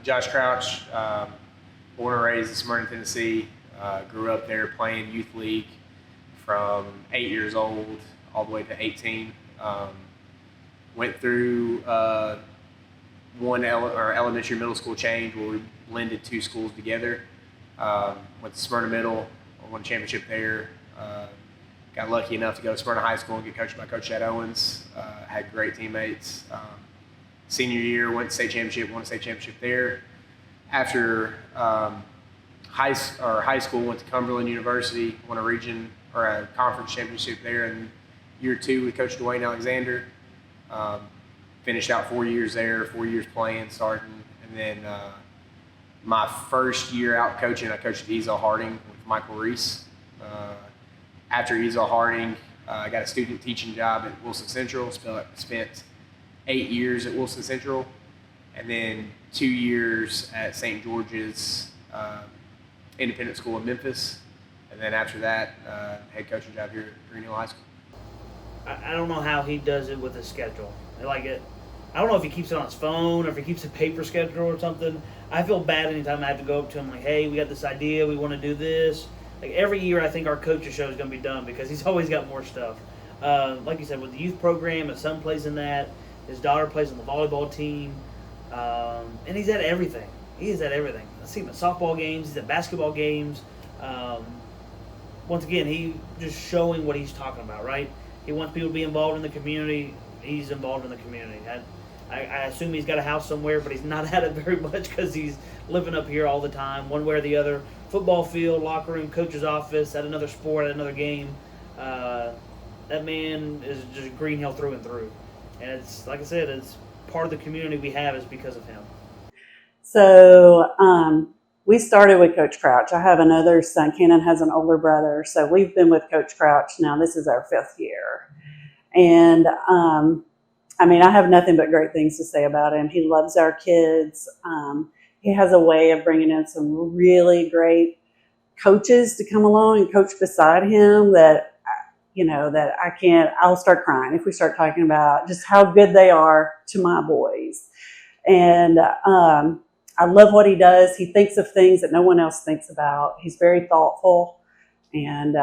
Josh Crouch, born and raised in Smyrna, Tennessee. Grew up there playing youth league from 8 years old all the way to 18. Went through one elementary middle school change where we blended two schools together. Went to Smyrna Middle, won a championship there. Got lucky enough to go to Smyrna High School and get coached by Coach Chad Owens. Had great teammates. Senior year, went to state championship, won a state championship there. After high school, went to Cumberland University, won a region or a conference championship there in year two with Coach Dwayne Alexander. Finished out 4 years there, 4 years playing, starting, and then my first year out coaching, I coached at Ezel Harding with Michael Reese. After Ezel Harding, I got a student teaching job at Wilson Central, spent 8 years at Wilson Central, and then 2 years at St. George's Independent School in Memphis, and then after that, head coaching job here at Green Hill High School. I don't know how he does it with his schedule. I don't know if he keeps it on his phone or if he keeps a paper schedule or something. I feel bad anytime I have to go up to him like, hey, we got this idea, we want to do this. Like every year I think our coaches show is going to be done because he's always got more stuff. Like you said, with the youth program, his son plays in that. His daughter plays on the volleyball team. And he's at everything. He is at everything. I see him at softball games. He's at basketball games. Once again, he just showing what he's talking about, right? He wants people to be involved in the community. He's involved in the community. I assume he's got a house somewhere, but he's not at it very much because he's living up here all the time, one way or the other. Football field, locker room, coach's office, at another sport, at another game. That man is just Green Hill through and through. And it's, like I said, it's part of the community we have is because of him. So we started with Coach Crouch. I have another son. Cannon has an older brother. So we've been with Coach Crouch now. This is our 5th year. And I have nothing but great things to say about him. He loves our kids. He has a way of bringing in some really great coaches to come along and coach beside him that I'll start crying if we start talking about just how good they are to my boys. And I love what he does. He thinks of things that no one else thinks about. He's very thoughtful. And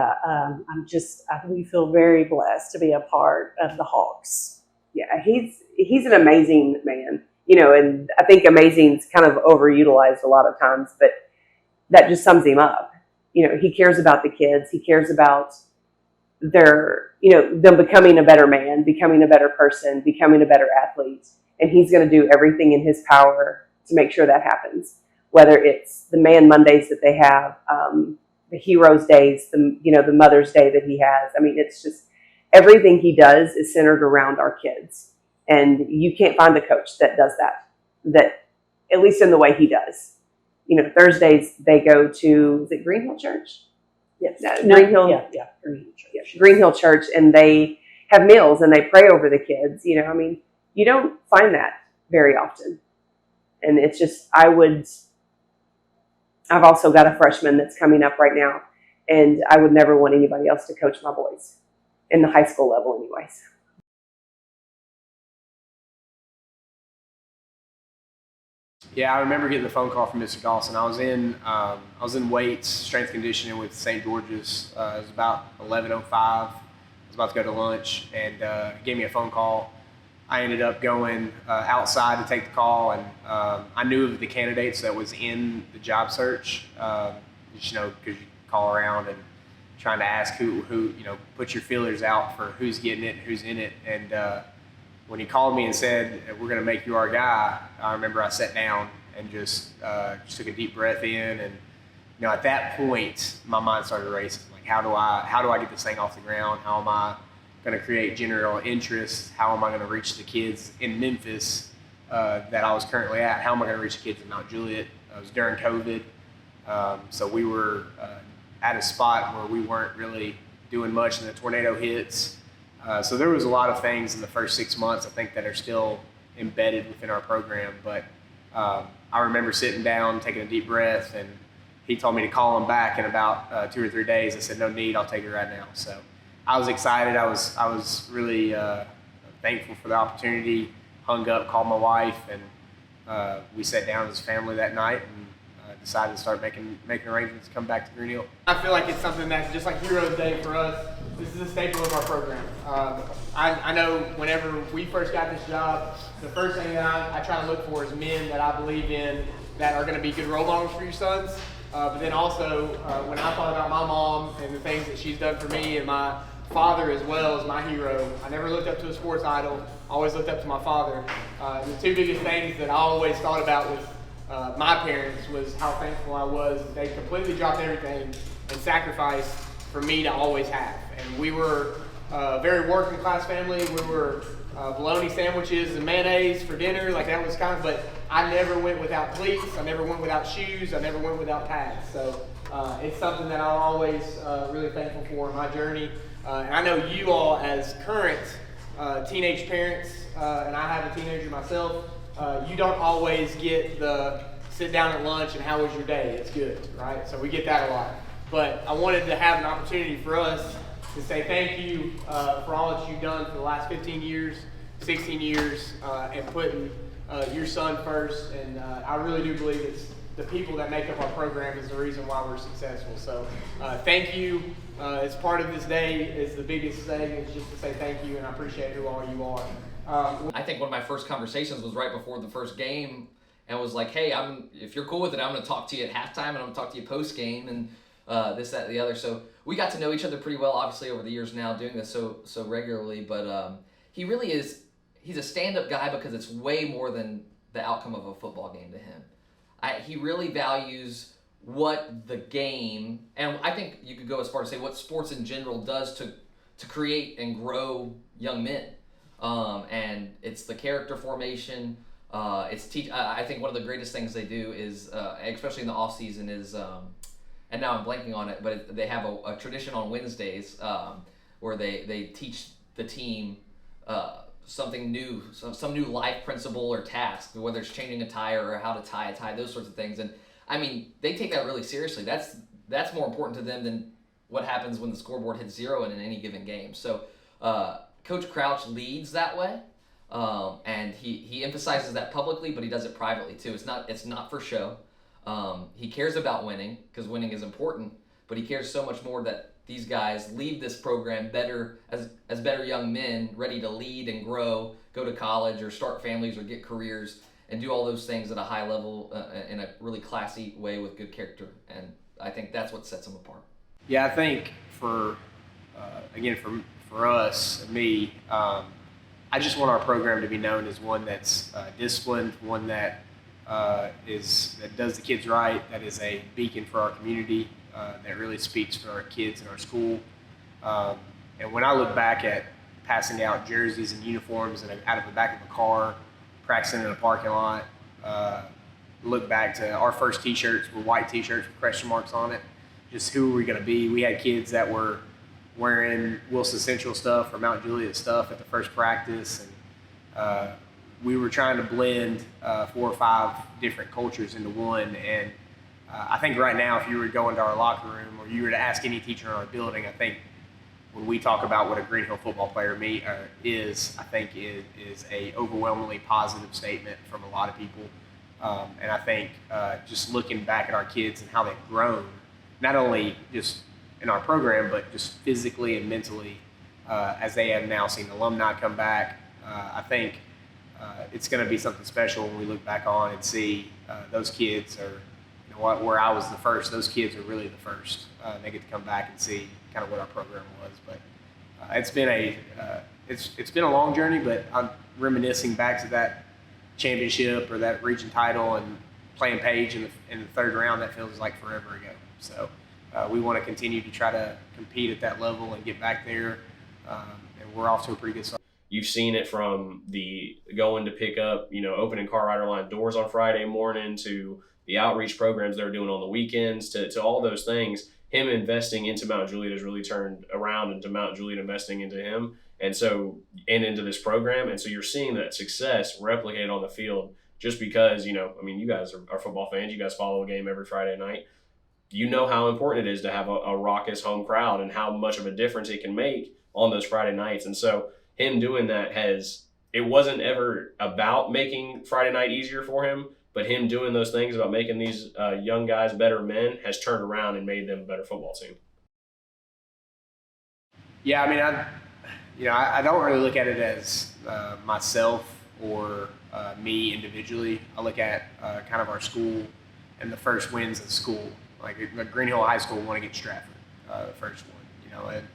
we feel very blessed to be a part of the Hawks. Yeah, he's an amazing man, and I think amazing's kind of overutilized a lot of times, but that just sums him up. He cares about the kids. He cares about them becoming a better man, becoming a better person, becoming a better athlete, and he's going to do everything in his power to make sure that happens. Whether it's the Man Mondays that they have, the Heroes Days, the Mother's Day that he has. It's just everything he does is centered around our kids, and you can't find a coach that does that at least in the way he does. Thursdays they go to, is it Green Hill Church? Yes. Green Hill. Yeah. Green Hill Church. Yeah, Green Hill Church, and they have meals and they pray over the kids. You don't find that very often, and it's just I've also got a freshman that's coming up right now, and I would never want anybody else to coach my boys in the high school level anyways. Yeah, I remember getting the phone call from Mr. Dawson. I was in weights, strength conditioning with St. George's. It was about 11:05. I was about to go to lunch, and he gave me a phone call. I ended up going outside to take the call, and I knew of the candidates that was in the job search. Because you call around and trying to ask who put your feelers out for who's getting it, who's in it, and when he called me and said, we're going to make you our guy, I remember I sat down and just took a deep breath in. And, at that point, my mind started racing. Like, how do I get this thing off the ground? How am I going to create general interest? How am I going to reach the kids in Memphis that I was currently at? How am I going to reach the kids in Mount Juliet? It was during COVID. So we were at a spot where we weren't really doing much, and the tornado hits. So there was a lot of things in the first 6 months, I think, that are still embedded within our program. But I remember sitting down, taking a deep breath, and he told me to call him back in about 2 or 3 days. I said, no need, I'll take it right now. So I was excited. I was really thankful for the opportunity. Hung up, called my wife, and we sat down as a family that night and decided to start making arrangements to come back to Green Hill. I feel like it's something that's just like Heroes Day for us. This is a staple of our program. I know whenever we first got this job, the first thing that I try to look for is men that I believe in that are going to be good role models for your sons. But then also, when I thought about my mom and the things that she's done for me, and my father as well as my hero, I never looked up to a sports idol. I always looked up to my father. The two biggest things that I always thought about with my parents was how thankful I was that they completely dropped everything and sacrificed for me to always have. And we were a very working class family. We were bologna sandwiches and mayonnaise for dinner, like that was but I never went without cleats. I never went without shoes. I never went without pads. So it's something that I'm always really thankful for in my journey. And I know you all as current teenage parents, and I have a teenager myself, you don't always get the sit down at lunch and how was your day? It's good, right? So we get that a lot. But I wanted to have an opportunity for us to say thank you for all that you've done for the last 15 years, 16 years, and putting your son first. And I really do believe it's the people that make up our program is the reason why we're successful. So thank you. As part of this day is the biggest thing is just to say thank you, and I appreciate who all you are. I think one of my first conversations was right before the first game, and was like, "Hey, if you're cool with it, I'm going to talk to you at halftime, and I'm going to talk to you post game, and this, that, and the other." So we got to know each other pretty well, obviously over the years now, doing this so regularly. But he really is. He's a stand-up guy because it's way more than the outcome of a football game to him. He really values what the game, and I think you could go as far as say what sports in general does to create and grow young men. And it's the character formation. I think one of the greatest things they do is, especially in the off season, is, and now I'm blanking on it, but they have a tradition on Wednesdays where they teach the team something new, some new life principle or task, whether it's changing a tire or how to tie a tie, those sorts of things. And I mean, they take that really seriously. That's more important to them than what happens when the scoreboard hits 0 in any given game. So Coach Crouch leads that way, and he emphasizes that publicly, but he does it privately too. It's not for show. He cares about winning because winning is important, but he cares so much more that these guys leave this program better as better young men, ready to lead and grow, go to college or start families or get careers and do all those things at a high level in a really classy way with good character. And I think that's what sets them apart. Yeah, I think for us, me, I just want our program to be known as one that's disciplined, one that that does the kids right, that is a beacon for our community, that really speaks for our kids in our school. And when I look back at passing out jerseys and uniforms out of the back of a car, practicing in a parking lot, look back to our first T-shirts were white T-shirts with question marks on it. Just who were we going to be? We had kids that were wearing Wilson Central stuff or Mount Juliet stuff at the first practice, and we were trying to blend 4 or 5 different cultures into one. And I think right now, if you were to go into our locker room or you were to ask any teacher in our building, I think when we talk about what a Green Hill football player is, I think it is a overwhelmingly positive statement from a lot of people. And I think just looking back at our kids and how they've grown, not only just in our program, but just physically and mentally, as they have now seen alumni come back, I think it's going to be something special when we look back on and see those kids are, where I was the first, those kids are really the first. They get to come back and see kind of what our program was. But it's been a long journey, but I'm reminiscing back to that championship or that region title and playing Page in the third round. That feels like forever ago. So we want to continue to try to compete at that level and get back there. And we're off to a pretty good start. You've seen it from the going to pick up, opening car rider line doors on Friday morning to the outreach programs they're doing on the weekends to all those things. Him investing into Mount Juliet has really turned around into Mount Juliet investing into him and into this program. And so you're seeing that success replicated on the field just because, you guys are football fans. You guys follow a game every Friday night. You know how important it is to have a raucous home crowd and how much of a difference it can make on those Friday nights. And so him doing that has it wasn't ever about making Friday night easier for him, but him doing those things about making these young guys better men has turned around and made them a better football team. Yeah, I mean, I don't really look at it as myself or me individually. I look at kind of our school and the first wins of school. Like Green Hill High School won against Stratford, the first one, and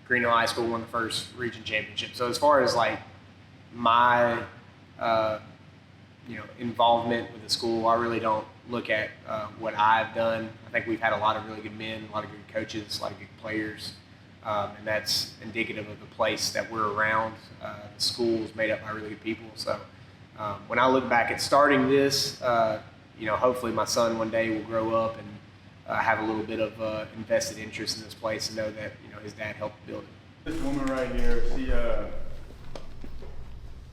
Green Hill High School won the first region championship. So as far as like my involvement with the school, I really don't look at what I've done. I think we've had a lot of really good men, a lot of good coaches, a lot of good players. And that's indicative of the place that we're around. The school is made up by really good people. So when I look back at starting this, hopefully my son one day will grow up and have a little bit of invested interest in this place and know that his dad helped build it. This woman right here,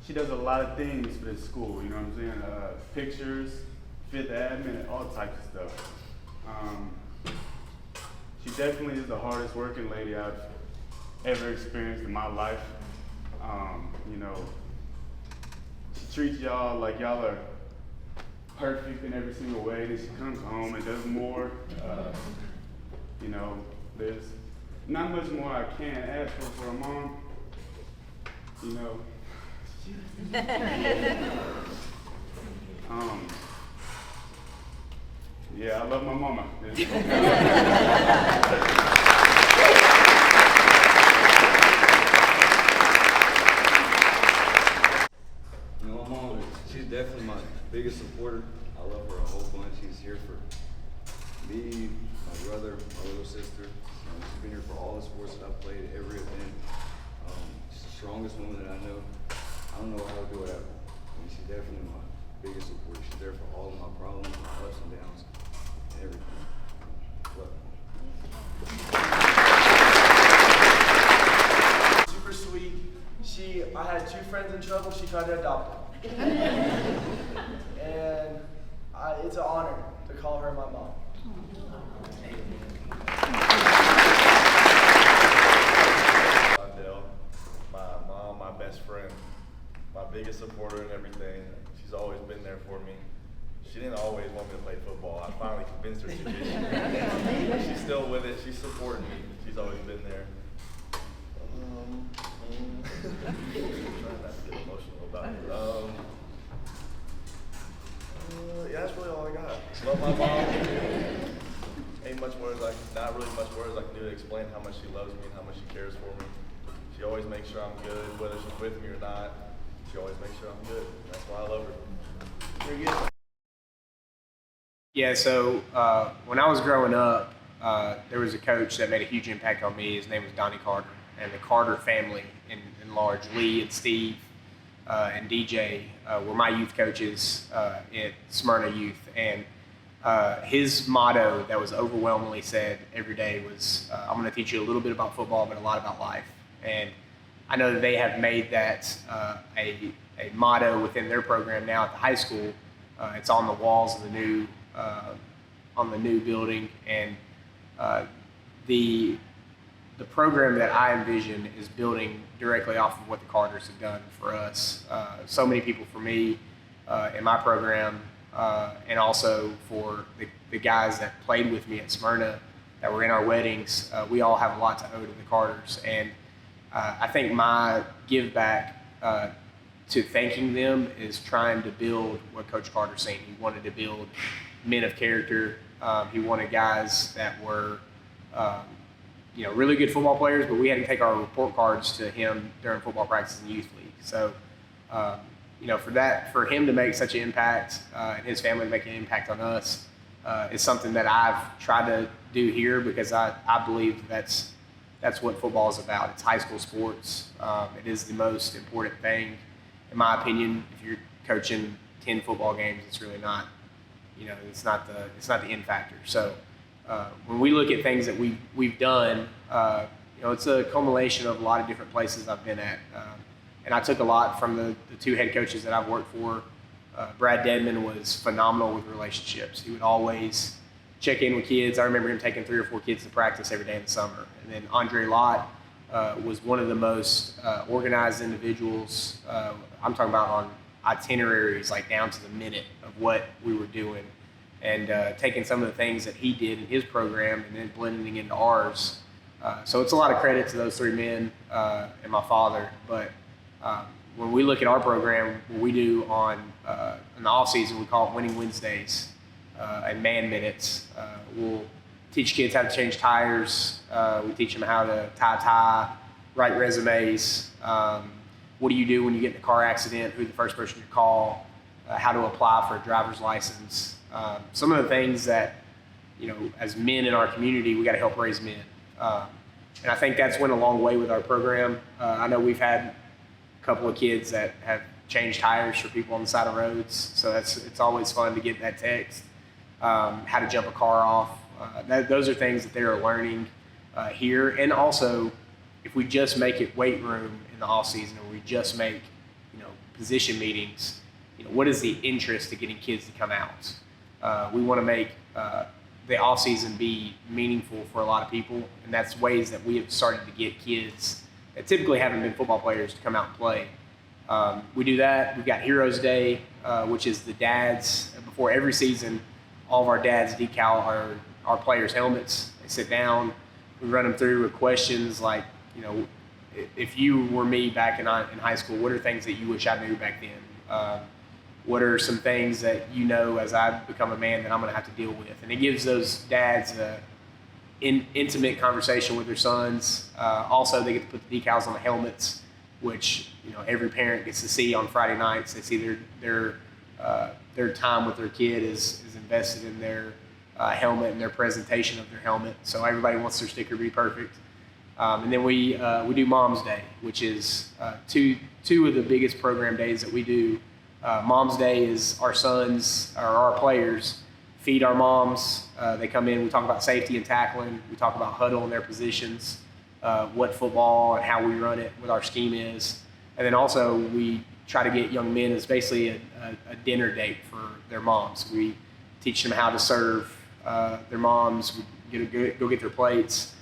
she does a lot of things for this school. You know what I'm saying? Pictures, fifth admin, all types of stuff. She definitely is the hardest working lady I've ever experienced in my life. She treats y'all like y'all are perfect in every single way. Then she comes home and does more. There's not much more I can ask for a mom. Yeah, I love my mama. My mom, she's definitely my biggest supporter. I love her a whole bunch. She's here for me, my brother, my little sister. She's been here for all the sports that I've played, every event. She's the strongest woman that I know. I don't know how to do without her. She's definitely my biggest supporter. She's there for all of my problems, my ups and downs, and everything. Love her. Super sweet. I had 2 friends in trouble. She tried to adopt them. And it's an honor to call her my mom. Dale, my mom, my best friend, my biggest supporter in everything. She's always been there for me. She didn't always want me to play football. I finally convinced her to this year. She's still with it. She's supporting me. She's always been there. I'm trying not to get emotional about it. Yeah, that's really all I got. Love my mom. Ain't much words not really much words I can do to explain how much she loves me and how much she cares for me. She always makes sure I'm good, whether she's with me or not. She always makes sure I'm good. That's why I love her. Very good. Yeah, so when I was growing up, there was a coach that made a huge impact on me. His name was Donnie Carter. And the Carter family in large, Lee and Steve and DJ were my youth coaches at Smyrna Youth. And his motto that was overwhelmingly said every day was, I'm going to teach you a little bit about football, but a lot about life. And I know that they have made that a motto within their program now at the high school. It's on the walls of the new building, and the program that I envision is building directly off of what the Carters have done for us. So many people for me in my program, and also for the guys that played with me at Smyrna that were in our weddings. We all have a lot to owe to the Carters, and I think my give back to thanking them is trying to build what Coach Carter seen. He wanted to build men of character. He wanted guys that were really good football players, but we had to take our report cards to him during football practice in youth league. So, for him to make such an impact and his family to make an impact on us is something that I've tried to do here, because I believe that's what football is about. It's high school sports. It is the most important thing, in my opinion. If you're coaching 10 football games, it's really not. It's not the end factor. So. When we look at things that we've done, it's a culmination of a lot of different places I've been at. And I took a lot from the 2 head coaches that I've worked for. Brad Dedman was phenomenal with relationships. He would always check in with kids. I remember him taking 3 or 4 kids to practice every day in the summer. And then Andre Lott was one of the most organized individuals. I'm talking about on itineraries, like down to the minute of what we were doing, and taking some of the things that he did in his program and then blending into ours. So it's a lot of credit to those three men and my father. But when we look at our program, what we do in the off season, we call it Winning Wednesdays and man minutes. We'll teach kids how to change tires. We teach them how to tie a tie, write resumes. What do you do when you get in a car accident? Who's the first person to call? How to apply for a driver's license. Some of the things that, as men in our community, we got to help raise men. And I think that's went a long way with our program. I know we've had a couple of kids that have changed tires for people on the side of roads. So it's always fun to get that text. How to jump a car off. Those are things that they're learning here. And also, if we just make it weight room in the off season, or we just make, position meetings, what is the interest to getting kids to come out? We want to make the off season be meaningful for a lot of people, and that's ways that we have started to get kids that typically haven't been football players to come out and play. We do that. We've got Heroes Day, which is the dads. Before every season, all of our dads decal our players' helmets. They sit down. We run them through with questions like, if you were me back in high school, what are things that you wish I knew back then? What are some things that as I become a man that I'm going to have to deal with? And it gives those dads an intimate conversation with their sons. Also, they get to put the decals on the helmets, which every parent gets to see on Friday nights. They see their time with their kid is invested in their helmet and their presentation of their helmet. So everybody wants their sticker to be perfect. And then we do Mom's Day, which is two of the biggest program days that we do. Mom's Day is our sons or our players feed our moms. They come in, we talk about safety and tackling. We talk about huddle and their positions, what football and how we run it, what our scheme is. And then also we try to get young men, it's basically a dinner date for their moms. We teach them how to serve their moms. We go get their plates.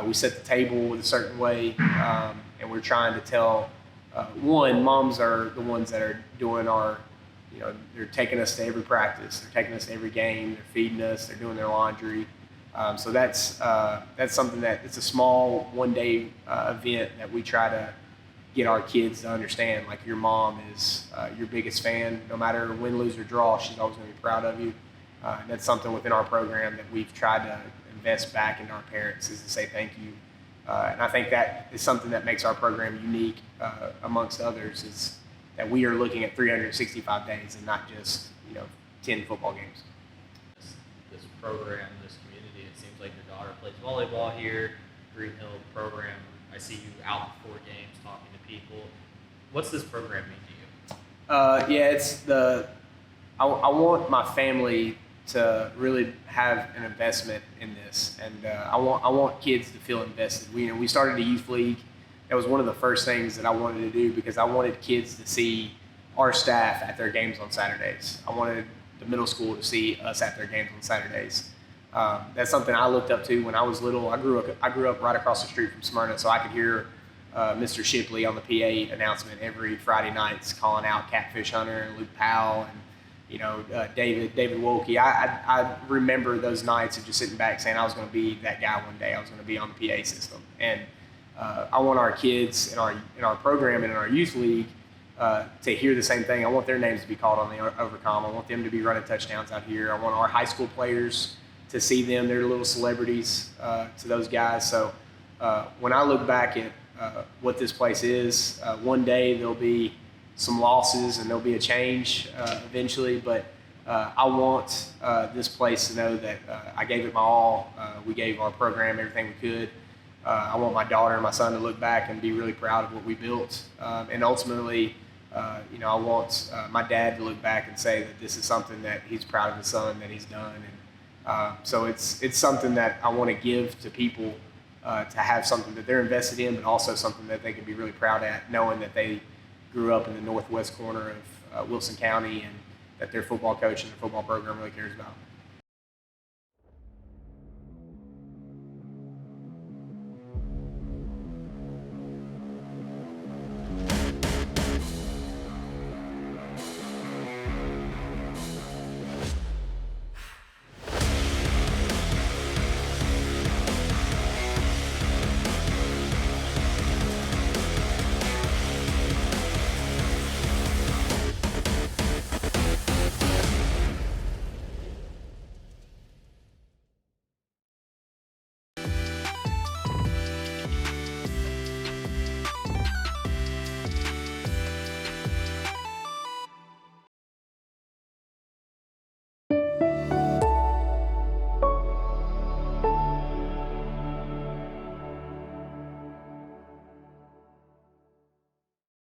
We set the table with a certain way, and we're trying to tell, moms are the ones that are doing our, they're taking us to every practice, they're taking us to every game, they're feeding us, they're doing their laundry. So that's something that it's a small one-day event that we try to get our kids to understand. Like, your mom is your biggest fan. No matter win, lose, or draw, she's always going to be proud of you. And that's something within our program that we've tried to invest back into our parents, is to say thank you. And I think that is something that makes our program unique amongst others, is that we are looking at 365 days and not just 10 football games. This program, this community, it seems like your daughter plays volleyball here, Green Hill program. I see you out before games talking to people. What's this program mean to you? It's I want my family to really have an investment in this, and I want kids to feel invested. We started a youth league. That was one of the first things that I wanted to do, because I wanted kids to see our staff at their games on Saturdays. I wanted the middle school to see us at their games on Saturdays. That's something I looked up to when I was little. I grew up right across the street from Smyrna, so I could hear Mr. Shipley on the PA announcement every Friday nights calling out Catfish Hunter and Luke Powell and David Wolke. I remember those nights of just sitting back saying I was going to be that guy one day. I was going to be on the PA system, and I want our kids in our program and in our youth league to hear the same thing. I want their names to be called on the Overcom. I want them to be running touchdowns out here. I want our high school players to see them. They're little celebrities to those guys. So when I look back at what this place is, one day there'll be some losses and there'll be a change eventually, but I want this place to know that I gave it my all. We gave our program everything we could. I want my daughter and my son to look back and be really proud of what we built. And ultimately, I want my dad to look back and say that this is something that he's proud of his son that he's done. And so it's something that I want to give to people to have something that they're invested in, but also something that they can be really proud at, knowing that they grew up in the northwest corner of Wilson County and that their football coach and their football program really cares about.